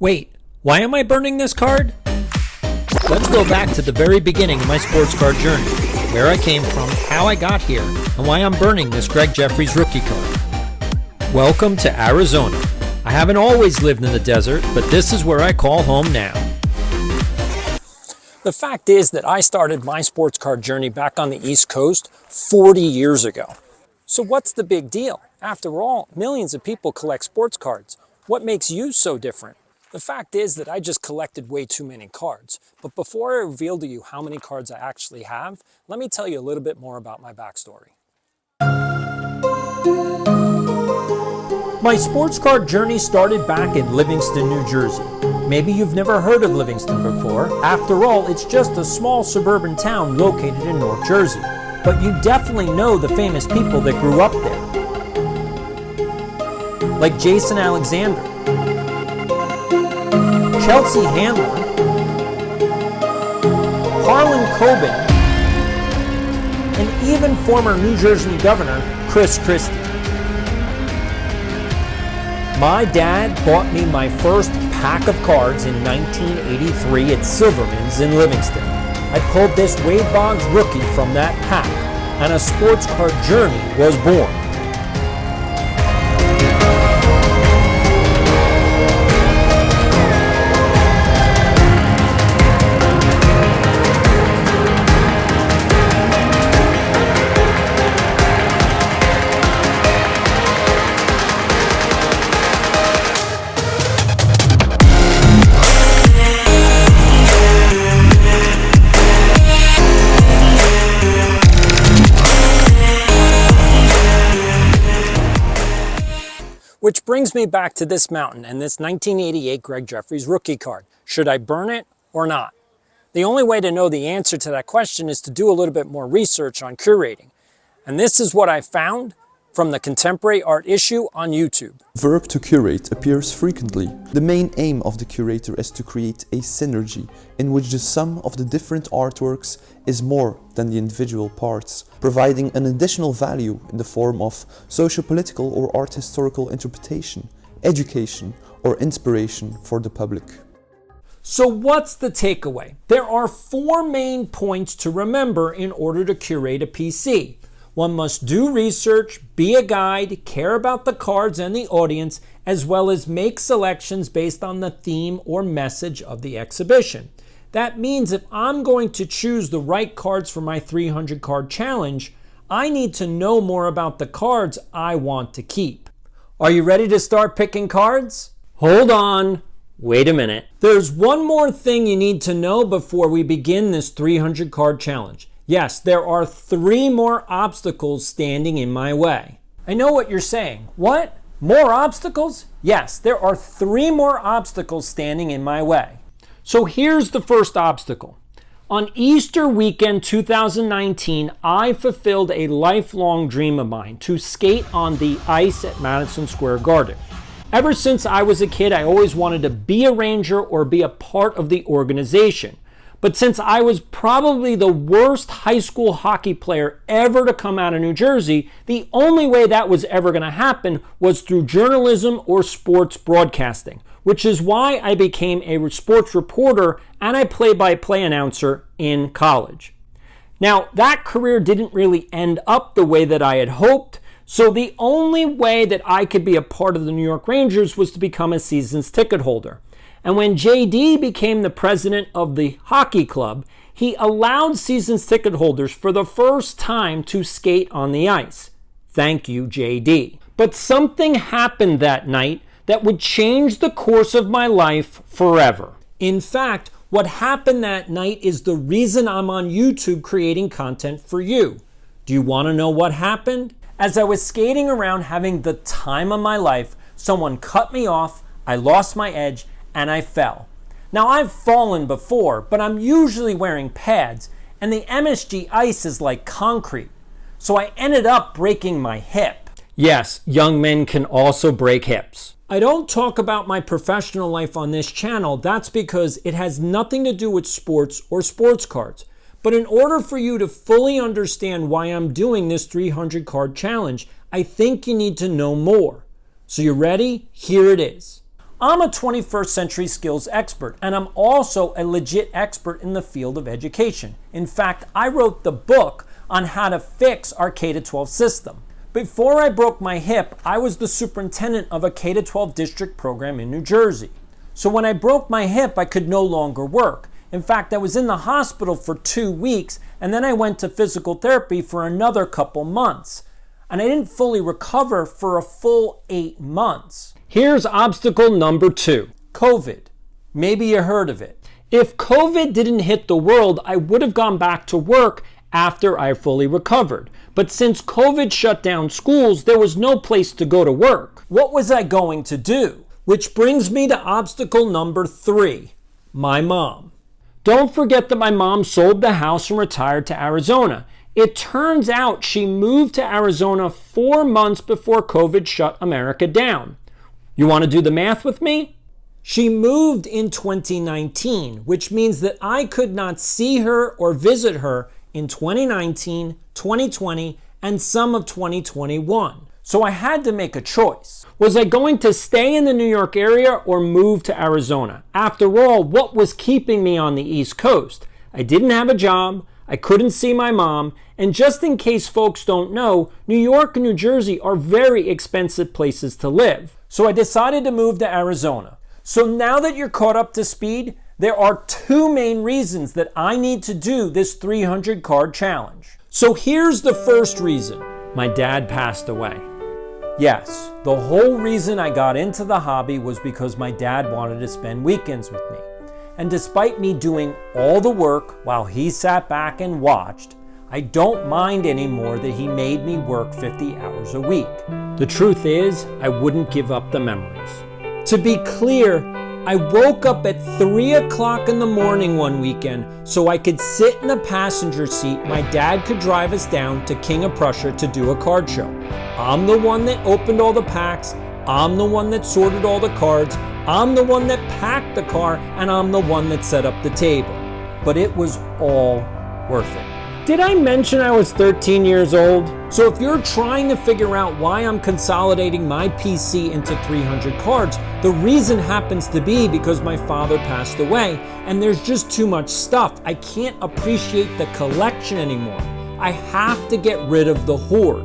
Wait, why am I burning this card? Let's go back to the very beginning of my sports card journey, where I came from, how I got here, and why I'm burning this Gregg Jefferies rookie card. Welcome to Arizona. I haven't always lived in the desert, but this is where I call home now. The fact is that I started my sports card journey back on the East Coast 40 years ago. So what's the big deal? After all, millions of people collect sports cards. What makes you so different? The fact is that I just collected way too many cards. But before I reveal to you how many cards I actually have, let me tell you a little bit more about my backstory. My sports card journey started back in Livingston, New Jersey. Maybe you've never heard of Livingston before. After all, it's just a small suburban town located in North Jersey. But you definitely know the famous people that grew up there. Like Jason Alexander, Chelsea Handler, Harlan Coben, and even former New Jersey Governor Chris Christie. My dad bought me my first pack of cards in 1983 at Silverman's in Livingston. I pulled this Wade Boggs rookie from that pack, and a sports card journey was born. Which brings me back to this mountain and this 1988 Gregg Jefferies rookie card. Should I burn it or not? The only way to know the answer to that question is to do a little bit more research on curating. And this is what I found from the Contemporary Art issue on YouTube. The verb to curate appears frequently. The main aim of the curator is to create a synergy in which the sum of the different artworks is more than the individual parts, providing an additional value in the form of socio-political or art historical interpretation, education, or inspiration for the public. So what's the takeaway? There are 4 main points to remember in order to curate a PC. One must do research, be a guide, care about the cards and the audience, as well as make selections based on the theme or message of the exhibition. That means if I'm going to choose the right cards for my 300 card challenge, I need to know more about the cards I want to keep. Are you ready to start picking cards? Hold on. Wait a minute. There's one more thing you need to know before we begin this 300 card challenge. Yes, there are 3 more obstacles standing in my way. I know what you're saying. What? More obstacles? Yes, there are 3 more obstacles standing in my way. So here's the first obstacle. On Easter weekend 2019, I fulfilled a lifelong dream of mine to skate on the ice at Madison Square Garden. Ever since I was a kid, I always wanted to be a Ranger or be a part of the organization. But since I was probably the worst high school hockey player ever to come out of New Jersey, the only way that was ever going to happen was through journalism or sports broadcasting, which is why I became a sports reporter and a play-by-play announcer in college. Now, that career didn't really end up the way that I had hoped, so the only way that I could be a part of the New York Rangers was to become a season's ticket holder. And when JD became the president of the hockey club, he allowed season's ticket holders for the first time to skate on the ice. Thank you, JD. But something happened that night that would change the course of my life forever. In fact, what happened that night is the reason I'm on YouTube creating content for you. Do you want to know what happened? As I was skating around having the time of my life, someone cut me off, I lost my edge, and I fell. Now, I've fallen before, but I'm usually wearing pads, and the MSG ice is like concrete. So I ended up breaking my hip. Yes, young men can also break hips. I don't talk about my professional life on this channel. That's because it has nothing to do with sports or sports cards. But in order for you to fully understand why I'm doing this 300 card challenge, I think you need to know more. So you ready? Here it is. I'm a 21st century skills expert, and I'm also a legit expert in the field of education. In fact, I wrote the book on how to fix our K-12 system. Before I broke my hip, I was the superintendent of a K-12 district program in New Jersey. So when I broke my hip, I could no longer work. In fact, I was in the hospital for 2 weeks, and then I went to physical therapy for another couple months. And I didn't fully recover for a full 8 months. Here's obstacle number 2, COVID. Maybe you heard of it. If COVID didn't hit the world, I would have gone back to work after I fully recovered. But since COVID shut down schools, there was no place to go to work. What was I going to do? Which brings me to obstacle number 3, my mom. Don't forget that my mom sold the house and retired to Arizona. It turns out she moved to Arizona 4 months before COVID shut America down. You want to do the math with me? She moved in 2019, which means that I could not see her or visit her in 2019, 2020, and some of 2021. So I had to make a choice. Was I going to stay in the New York area or move to Arizona? After all, what was keeping me on the East Coast? I didn't have a job, I couldn't see my mom, and just in case folks don't know, New York and New Jersey are very expensive places to live. So I decided to move to Arizona. So now that you're caught up to speed, there are 2 main reasons that I need to do this 300 card challenge. So here's the first reason. My dad passed away. Yes, the whole reason I got into the hobby was because my dad wanted to spend weekends with me. And despite me doing all the work while he sat back and watched, I don't mind anymore that he made me work 50 hours a week. The truth is, I wouldn't give up the memories. To be clear, I woke up at 3 o'clock in the morning one weekend so I could sit in the passenger seat. My dad could drive us down to King of Prussia to do a card show. I'm the one that opened all the packs. I'm the one that sorted all the cards. I'm the one that packed the car, and I'm the one that set up the table. But it was all worth it. Did I mention I was 13 years old? So if you're trying to figure out why I'm consolidating my PC into 300 cards, the reason happens to be because my father passed away and there's just too much stuff. I can't appreciate the collection anymore. I have to get rid of the hoard,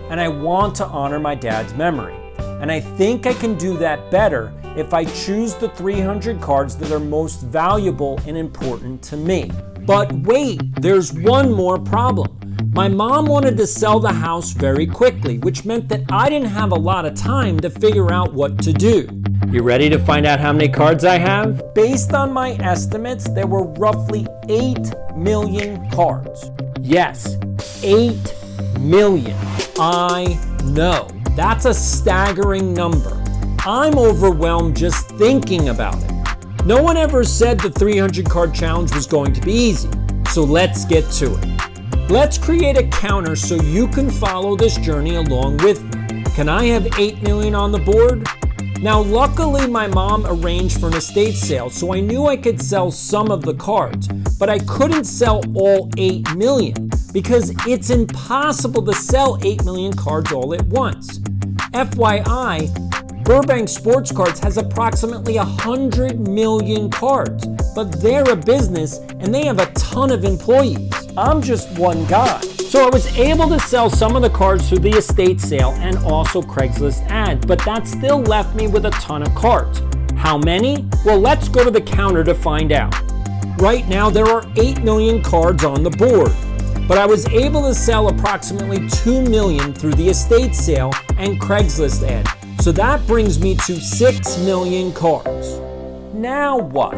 and I want to honor my dad's memory. And I think I can do that better if I choose the 300 cards that are most valuable and important to me. But wait, there's one more problem. My mom wanted to sell the house very quickly, which meant that I didn't have a lot of time to figure out what to do. You ready to find out how many cards I have? Based on my estimates, there were roughly 8 million cards. Yes, 8 million. I know. That's a staggering number. I'm overwhelmed just thinking about it. No one ever said the 300 card challenge was going to be easy, so let's get to it. Let's create a counter so you can follow this journey along with me. Can I have 8 million on the board? Now, luckily my mom arranged for an estate sale, so I knew I could sell some of the cards, but I couldn't sell all 8 million because it's impossible to sell 8 million cards all at once. FYI, Burbank Sportscards has approximately 100 million cards, but they're a business and they have a ton of employees. I'm just one guy. So I was able to sell some of the cards through the estate sale and also Craigslist ads, but that still left me with a ton of cards. How many? Well, let's go to the counter to find out. Right now, there are 8 million cards on the board, but I was able to sell approximately 2 million through the estate sale and Craigslist ad. So that brings me to 6 million cards. Now what?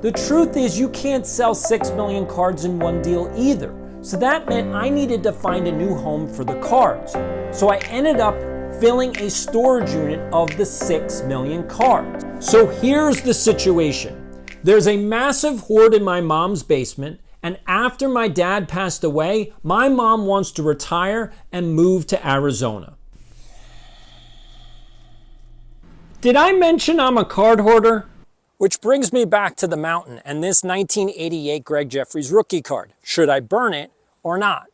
The truth is you can't sell 6 million cards in one deal either. So that meant I needed to find a new home for the cards. So I ended up filling a storage unit of the 6 million cards. So here's the situation. There's a massive hoard in my mom's basement, and after my dad passed away, my mom wants to retire and move to Arizona. Did I mention I'm a card hoarder? Which brings me back to the mountain and this 1988 Gregg Jefferies rookie card. Should I burn it or not?